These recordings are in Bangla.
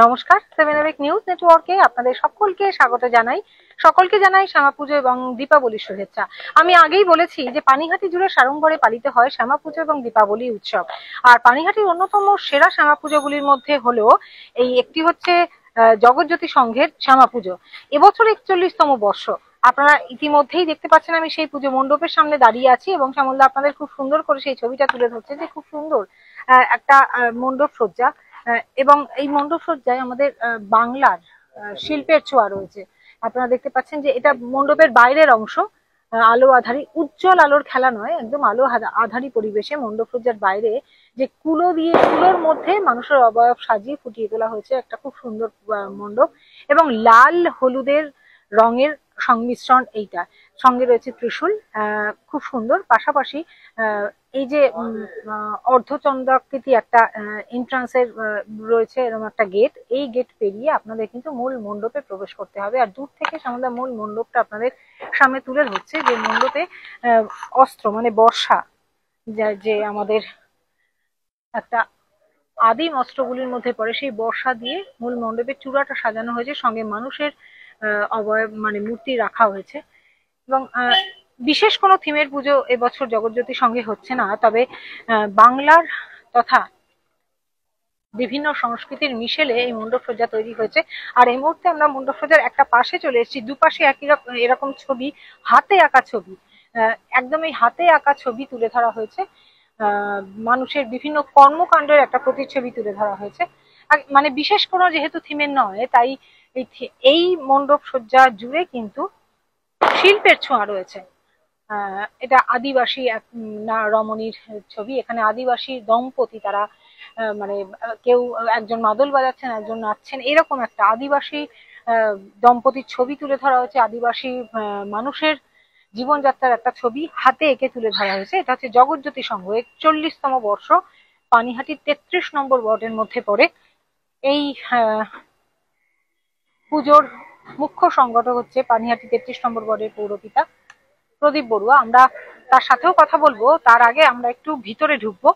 নমস্কার, 7 নিউজ নেটওয়ার্কে আপনাদের সকলকে জানাই শ্যামা পুজো এবং দীপাবলির শুভেচ্ছা। আমি আগেই বলেছি যে পানিহাটি জুড়ে সাড়ম্বরে পালিত হয় শ্যামা পুজো এবং দীপাবলি উৎসব। আর পানিহাটির অন্যতম সেরা শ্যামা পুজোগুলির মধ্যে হলো একটি হচ্ছে জগৎজ্যোতি সংঘের শ্যামা পুজো। এবছর 41তম বর্ষ। আপনারা ইতিমধ্যেই দেখতে পাচ্ছেন আমি সেই পুজো মণ্ডপের সামনে দাঁড়িয়ে আছি এবং শ্যামলদা আপনাদের খুব সুন্দর করে সেই ছবিটা তুলে ধরছে যে খুব সুন্দর একটা মণ্ডপ সজ্জা। এবং এই মণ্ডপ সজ্জায় আমাদের বাংলার শিল্পের ছোঁয়া রয়েছে। আপনারা দেখতে পাচ্ছেন যে এটা মণ্ডপের বাইরের অংশ, আলো আধারি, উজ্জ্বল আলোর খেলা নয়, একদম আলো আধারি পরিবেশে মণ্ডপ সজ্জার বাইরে যে কুলোর মধ্যে মানুষের অবয়ব সাজিয়ে ফুটিয়ে তোলা হয়েছে একটা খুব সুন্দর মণ্ডপ। এবং লাল হলুদের রঙের সংমিশ্রণ এইটা, সঙ্গে রয়েছে ত্রিশূল, খুব সুন্দর। পাশাপাশি এই যে অর্ধচন্দ্রাকৃতি একটা এন্ট্রান্সের রয়েছে এরকম একটা গেট, এই গেট পেরিয়ে আপনাদের কিন্তু মূল মণ্ডপে প্রবেশ করতে হবে। আর দূর থেকে আমাদের মূল মণ্ডপটা আপনাদের সামনে তুলে ধরছে যে মণ্ডপে অস্ত্র মানে বর্ষা, যে আমাদের একটা আদিম অস্ত্রগুলির মধ্যে পড়ে, সেই বর্ষা দিয়ে মূল মণ্ডপের চূড়াটা সাজানো হয়েছে, সঙ্গে মানুষের অবয়ব মানে মূর্তি রাখা হয়েছে। এবং বিশেষ কোনো থিমের পুজো এবছর জগৎজ্যোতি সঙ্গে হচ্ছে না, তবে বাংলার তথা বিভিন্ন সংস্কৃতির মিশেলে এই মণ্ডপ সজ্জা তৈরি হয়েছে। আর এই মুহূর্তে আমরা মণ্ডপ সজ্জার একটা পাশে চলে এসেছি, দুপাশে একই এরকম ছবি, হাতে আঁকা ছবি, একদম এই হাতে আঁকা ছবি তুলে ধরা হয়েছে। মানুষের বিভিন্ন কর্মকাণ্ডের একটা প্রতিচ্ছবি তুলে ধরা হয়েছে। মানে বিশেষ কোনো যেহেতু থিমের নয়, তাই এই মণ্ডপ সজ্জা জুড়ে কিন্তু শিল্পের ছোঁয়া রয়েছে। এটা আদিবাসী এক রমণীর ছবি। এখানে আদিবাসী দম্পতি, তারা মানে কেউ একজন মাদল বাজাচ্ছেন, একজন নাচছেন, এরকম একটা আদিবাসী দম্পতির ছবি তুলে ধরা হয়েছে। আদিবাসী মানুষের জীবনযাত্রার একটা ছবি হাতে এঁকে তুলে ধরা হয়েছে। এটা হচ্ছে জগৎজ্যোতি সংঘ, 41তম বর্ষ, পানিহাটির 33 নম্বর ওয়ার্ডের মধ্যে পড়ে। এই পুজোর মুখ্য সংগঠক হচ্ছে পানিহাটি 33 নম্বর ওয়ার্ডের পৌরপিতা প্রদীপ বড়ুয়া। আমরা তার সাথেও কথা বলবো, তার আগে আমরা একটু ভিতরে ঢুকবো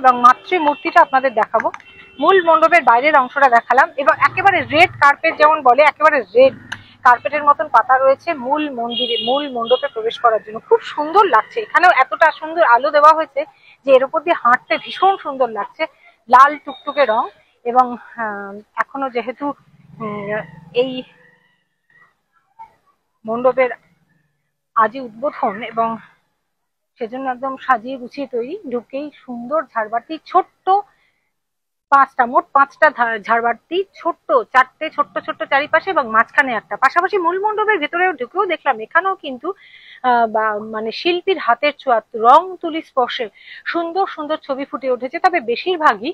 এবং মাতৃমূর্তিটা আপনাদের দেখাবো। মূল মণ্ডপের বাইরের অংশটা দেখালাম এবং একেবারে রেড কার্পেট যেমন বলে, একেবারে রেড কার্পেটের মতন পাতা রয়েছে মূল মণ্ডপে প্রবেশ করার জন্য। খুব সুন্দর লাগছে, এখানেও এতটা সুন্দর আলো দেওয়া হয়েছে যে এর উপর দিয়ে হাঁটতে ভীষণ সুন্দর লাগছে। লাল টুকটুকে রং এবং এখনো যেহেতু এই মণ্ডপের আজই উদ্বোধন এবং সেজন্য একদম সাজিয়ে গুছিয়ে তৈরি। ঢুকেই সুন্দর ঝাড়বাতি, মোট পাঁচটা ঝাড়বাতি, চারটে ছোট্ট ছোট্ট চারিপাশে এবং মাঝখানে একটা। পাশাপাশি মূল মণ্ডপের ভেতরেও ঢুকেও দেখলাম এখানেও কিন্তু মানে শিল্পীর হাতের ছোঁয়া, রং তুলি স্পর্শে সুন্দর সুন্দর ছবি ফুটে উঠেছে। তবে বেশিরভাগই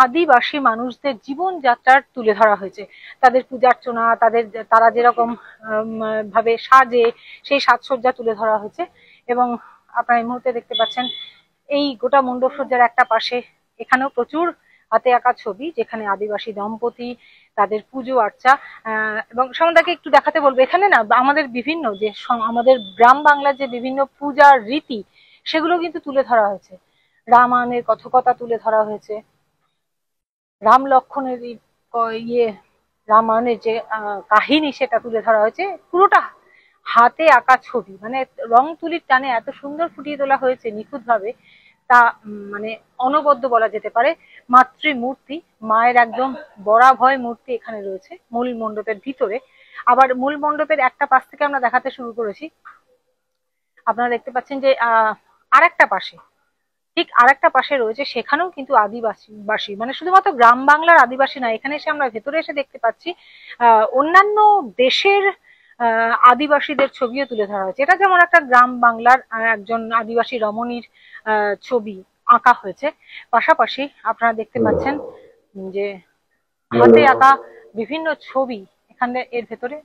আদিবাসী মানুষদের জীবনযাত্রার তুলে ধরা হয়েছে, তাদের পূজার্চনা, তারা যেরকম ভাবে সাজে সেই সাজসজ্জা তুলে ধরা হয়েছে। এবং আপনারা এই মুহূর্তে দেখতে পাচ্ছেন এই গোটা মণ্ডপ সজ্জার একটা পাশে এখানেও প্রচুর হাতে আঁকা ছবি, যেখানে আদিবাসী দম্পতি তাদের পুজো আর্চা। এবং সন্ধ্যাকে একটু দেখাতে বলবো, এখানে না আমাদের বিভিন্ন যে আমাদের গ্রাম বাংলার যে বিভিন্ন পূজার রীতি, সেগুলো কিন্তু তুলে ধরা হয়েছে। রামায়ণের কথকতা তুলে ধরা হয়েছে, রাম লক্ষণের রামায়ণের যে কাহিনী সেটা তুলে ধরা হয়েছে। পুরোটা হাতে আঁকা ছবি, মানে রং তুলির টানে এত সুন্দর ফুটিয়ে তোলা হয়েছে নিখুঁত ভাবে, তা মানে অনবদ্য বলা যেতে পারে। মাতৃমূর্তি, মায়ের একদম বরাভয় মূর্তি এখানে রয়েছে মূল মণ্ডপের ভিতরে। আবার মূল মণ্ডপের একটা পাশ থেকে আমরা দেখাতে শুরু করেছি, আপনারা দেখতে পাচ্ছেন যে ঠিক আরেকটা পাশে রয়েছে, সেখানেও কিন্তু আদিবাসী, মানে শুধুমাত্র গ্রাম বাংলার আদিবাসী না, এখানে এসে আমরা ভেতরে এসে দেখতে পাচ্ছি অন্যান্য দেশের আদিবাসীদের ছবিও তুলে ধরা হয়েছে। এটা যেমন একটা গ্রাম বাংলার একজন আদিবাসী রমণীর ছবি আঁকা হয়েছে, পাশাপাশি আপনারা দেখতে পাচ্ছেন যে হাতে আঁকা বিভিন্ন ছবি এখানে এর ভেতরে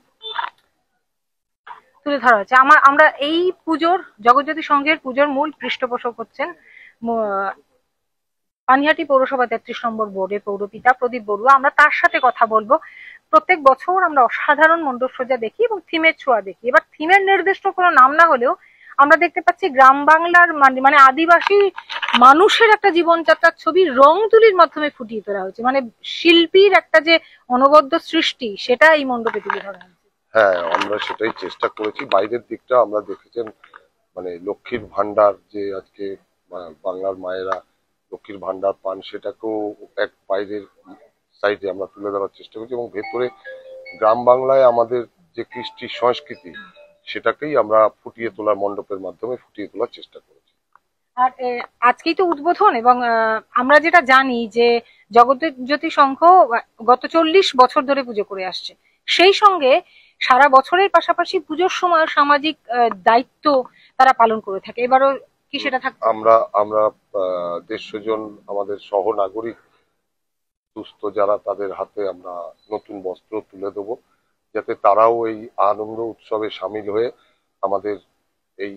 তুলে ধরা হয়েছে। আমরা এই পুজোর জগৎজ্যোতি সংঘের পুজোর মূল পৃষ্ঠপোষক হচ্ছেন পানিহাটি পৌরসভা 33 নম্বর ওয়ার্ডের পৌরপিতা প্রদীপ বড়ুয়া। আমরা তার সাথে কথা বলবো। প্রত্যেক বছর আমরা অসাধারণ মণ্ডপ সজ্জা দেখি এবং থিমের ছোঁয়া দেখি। এবার থিমের নির্দিষ্ট কোনো নাম না হলেও আমরা দেখতে পাচ্ছি গ্রাম বাংলার মানে আদিবাসী মানুষের একটা জীবনযাত্রার ছবি রং তুলির মাধ্যমে ফুটিয়ে তোলা হয়েছে, মানে শিল্পীর একটা যে অনবদ্য সৃষ্টি সেটা এই মণ্ডপে তুলে ধরা হয়েছে। হ্যাঁ, আমরা সেটাই চেষ্টা করেছি। বাইরের দিকটা আমরা দেখেছেন, মানে লক্ষ্মীর ভান্ডার যে আজকে বাংলার মায়েরা লক্ষ্মীর ভান্ডার পান, সেটাকেও এক বাইরের সাইডে আমরা তুলে ধরার চেষ্টা করছি, এবং ভেতরে গ্রাম বাংলায় আমাদের যে কৃষ্টি সংস্কৃতি সেটাকেই আমরা ফুটিয়ে তোলার মণ্ডপের মাধ্যমে ফুটিয়ে তোলার চেষ্টা করেছি। আর আজকেই তো উদ্বোধন, এবং আমরা যেটা জানি যে জগৎজ্যোতি সংঘ গত 40 বছর ধরে পুজো করে আসছে, সেই সঙ্গে সারা বছরের পাশাপাশি পুজোর সময় সামাজিক দায়িত্ব তারা পালন করে থাকে। এবারও কি সেটা থাকছে? আমরা আমরা 150 জন আমাদের সহ নাগরিক দুস্থ যারা, তাদের হাতে আমরা নতুন বস্ত্র তুলে দেবো, যাতে তারাও এই আনন্দ উৎসবে সামিল হয়ে আমাদের এই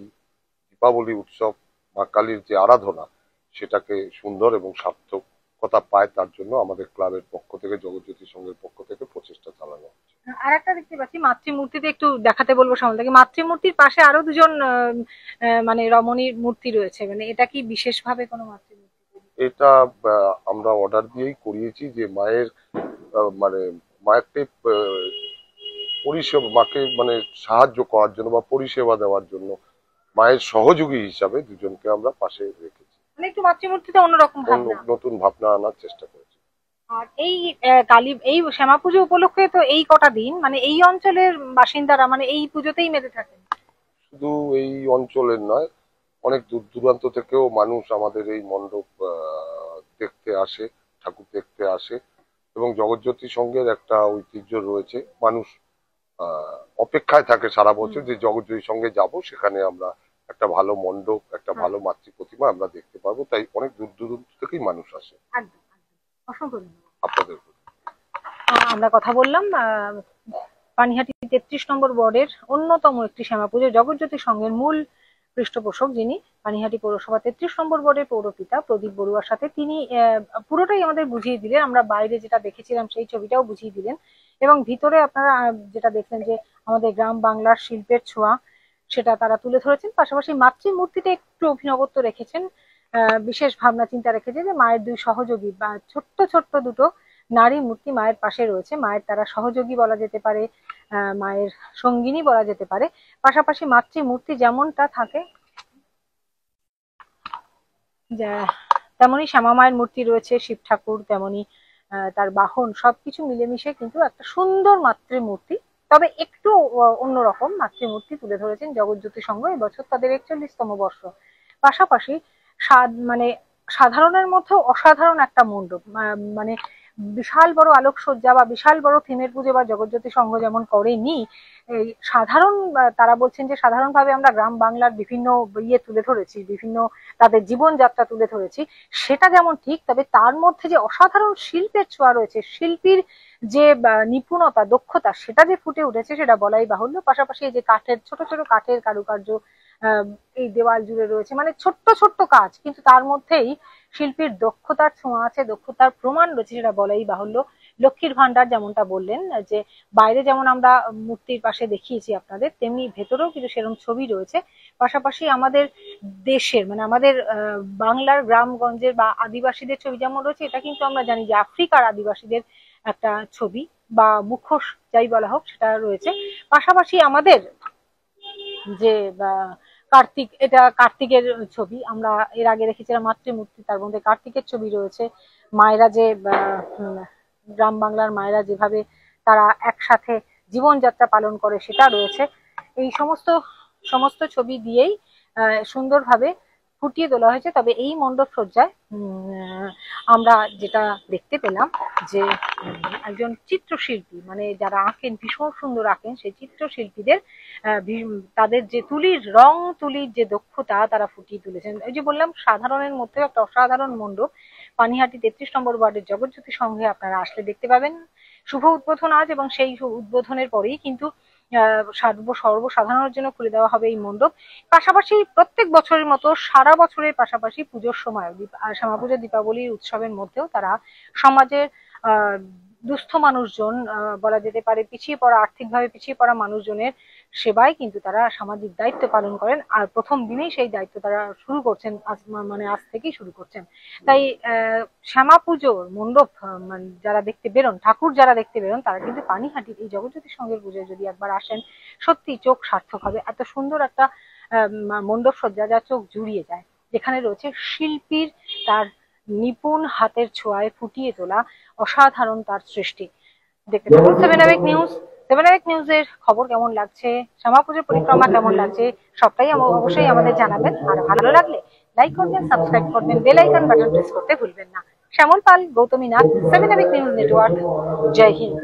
দীপাবলি উৎসব, মা কালীর যে আরাধনা, সেটাকে সুন্দর এবং সার্থকতা পায়। তার জন্য আমাদের ক্লাবের পক্ষ থেকে, জগৎজ্যোতি সংঘের পক্ষ থেকে প্রচেষ্টা চালানো হচ্ছে। আর একটা দেখতে পাচ্ছি মাতৃমূর্তিতে একটু দেখাতে বলবো সামলদাকে। মাতৃমূর্তির পাশে আরো দুজন মানে রমণীর মূর্তি রয়েছে, মানে এটা কি বিশেষভাবে কোনো মাতৃমূর্তি? এটা আমরা অর্ডার দিয়েই করিয়েছি, যে মায়ের মানে মায়েরকে পরিষেবা, মাকে মানে সাহায্য করার জন্য বা পরিষেবা দেওয়ার জন্য মায়ের সহযোগী হিসাবে দুজনকে আমরা পাশে রেখেছি। মানে একটু মাতৃমূর্তিতে অন্যরকম ভাবনা, নতুন ভাবনা আনার চেষ্টা করেছি। আর এই এই শ্যামা পুজো উপলক্ষে তো এই কটা দিন মানে এই অঞ্চলের বাসিন্দারা মানে এই পুজোতেই মেতে থাকেন। শুধু এই অঞ্চলের নয়, অনেক দূর দূরান্ত থেকেও মানুষ আমাদের এই মণ্ডপ দেখতে আসে, ঠাকুর দেখতে আসে, এবং জগৎজ্যোতি সংঘের একটা ঐতিহ্য রয়েছে, মানুষ অপেক্ষায় থাকে সারা বছর যে জগৎজ্যোতি সংঘে যাব, সেখানে আমরা একটা ভালো মণ্ডপ, একটা ভালো মাতৃ প্রতিমা আমরা দেখতে পারবো, তাই অনেক দূর দূরান্ত থেকেই মানুষ আসে। একদম, অসংখ্য ধন্যবাদ আপনাদের আমরা কথা বললাম পানিহাটি 33 নম্বর ওয়ার্ডের অন্যতম একটি শ্যামা পুজো জগৎজ্যোতি সংঘের মূল পৃষ্ঠপোষক, যিনি পানিহাটি পৌরসভা 33 নম্বর ওয়ার্ডের পৌরপিতা প্রদীপ বড়ুয়ার সাথে, তিনি পুরোটাই আমাদের বুঝিয়ে দিলেন। আমরা বাইরে যেটা দেখেছিলাম সেই ছবিটাও বুঝিয়ে দিলেন, এবং ভিতরে আপনারা যেটা দেখলেন যে আমাদের গ্রাম বাংলার শিল্পের ছোঁয়া সেটা তারা তুলে ধরেছেন। পাশাপাশি মাতৃমূর্তিতে একটু অভিনবত্ব রেখেছেন, বিশেষ ভাবনা চিন্তা রেখেছে যে মায়ের দুই সহযোগী বা ছোট্ট ছোট্ট দুটো নারী মূর্তি মায়ের পাশে রয়েছে, মায়ের তারা সহযোগী বলা যেতে পারে, মায়ের সঙ্গিনী বলা যেতে পারে। পাশাপাশি মাতৃমূর্তি যেমনটা থাকে তেমনি শ্যামা মায়ের মূর্তি রয়েছে, শিব ঠাকুর তেমনি তার বাহন, সবকিছু মিলেমিশে কিন্তু একটা সুন্দর মাতৃমূর্তি, তবে একটু অন্যরকম মাতৃমূর্তি তুলে ধরেছেন জগৎজ্যোতি সংঘ। এবছর তাদের 41তম বর্ষ। পাশাপাশি মানে সাধারণের মধ্যে অসাধারণ একটা মণ্ডপ, মানে বিশাল বড় আলোকসজ্জা বা বিশাল বড় থিমের পুজো বা জগৎজ্যোতি সংঘ যেমন করেনি, এই সাধারণ তারা বলছেন যে সাধারণভাবে আমরা গ্রাম বাংলার বিভিন্ন তুলে ধরেছি, বিভিন্ন তাদের জীবনযাত্রা তুলে ধরেছি, সেটা যেমন ঠিক, তবে তার মধ্যে যে অসাধারণ শিল্পের ছোঁয়া রয়েছে, শিল্পীর যে নিপুণতা দক্ষতা সেটা যে ফুটে উঠেছে সেটা বলাই বাহুল্য। পাশাপাশি এই যে কাঠের ছোট ছোট কাঠের কারুকার্য এই দেওয়াল জুড়ে রয়েছে, মানে ছোট্ট ছোট্ট কাজ, কিন্তু তার মধ্যেই শিল্পীর দক্ষতার ছোঁয়া আছে, দক্ষতার প্রমাণ রয়েছে, সেটা বলাই বাহুল্য। লক্ষ্মীর ভান্ডার যেমনটা বললেন, যে বাইরে যেমন আমরা মূর্তির পাশে দেখিয়েছি আপনাদের, তেমনি ভেতরেও কিন্তু সেরকম ছবি রয়েছে। পাশাপাশি আমাদের দেশের মানে আমাদের বাংলার গ্রামগঞ্জের বা আদিবাসীদের ছবি যেমন রয়েছে, এটা কিন্তু আমরা জানি যে আফ্রিকার আদিবাসীদের একটা ছবি বা মুখোশ যাই বলা হোক সেটা রয়েছে। পাশাপাশি আমাদের যে কার্তিক, এটা কার্তিকের ছবি, আমরা এর আগে দেখেছিলাম মাতৃমূর্তি, তার মধ্যে কার্তিকের ছবি রয়েছে। মায়েরা যে গ্রাম বাংলার মায়েরা যেভাবে তারা একসাথে জীবনযাত্রা পালন করে সেটা রয়েছে। এই সমস্ত ছবি দিয়েই সুন্দরভাবে ফুটিয়ে তোলা হয়েছে। তবে এই মণ্ডপ সজ্জায় আমরা যেটা দেখতে পেলাম যে একজন চিত্রশিল্পী, মানে যারা আঁকেন ভীষণ সুন্দর আঁকেন, সেই চিত্রশিল্পীদের তাদের যে রং তুলির যে দক্ষতা তারা ফুটিয়ে তুলেছেন। এই যে বললাম সাধারণের মধ্যে একটা অসাধারণ মণ্ডপ পানিহাটি 33 নম্বর ওয়ার্ডের জগৎজ্যোতি সংঘে আপনারা আসলে দেখতে পাবেন। শুভ উদ্বোধন আজ, এবং সেই উদ্বোধনের পরেই কিন্তু সর্বসাধারণের জন্য খুলে দেওয়া হবে এই মণ্ডপ। পাশাপাশি প্রত্যেক বছরের মতো সারা বছরের পাশাপাশি পুজোর সময় শ্যামা পুজো দীপাবলির উৎসবের মধ্যেও তারা সমাজের দুস্থ মানুষজন বলা যেতে পারে, পিছিয়ে পড়া আর্থিকভাবে পিছিয়ে পড়া মানুষজনের সেবায় কিন্তু তারা সামাজিক দায়িত্ব পালন করেন। আর প্রথম দিনেই সেই দায়িত্ব তারা শুরু করছেন, মানে আজ থেকেই শুরু করছেন। তাই শ্যামা পুজোর মণ্ডপ মানে যারা দেখতে বেরোন, ঠাকুর যারা দেখতে বেরোন, তারা কিন্তু পানিহাটির এই জগজ্যোতি সংঘের পুজোয় যদি একবার আসেন, সত্যি চোখ সার্থক হবে। এত সুন্দর একটা মণ্ডপ সজ্জা যা চোখ জুড়িয়ে যায়, যেখানে রয়েছে শিল্পীর তার নিপুণ হাতের ছোঁয়ায় ফুটিয়ে তোলা অসাধারণ তার সৃষ্টি। দেখতে থাকুন 7 নিউজ। 7 নিউজের খবর কেমন লাগছে, শ্যামা পুজোর পরিক্রমা কেমন লাগছে, সবটাই অবশ্যই আমাদের জানাবেন। আর ভালো লাগলে লাইক করবেন, সাবস্ক্রাইব করবেন, বেল আইকন বাটন প্রেস করতে ভুলবেন না। শ্যামল পাল, গৌতমী নাথ, 7 নিউজ নেটওয়ার্ক। জয় হিন্দ।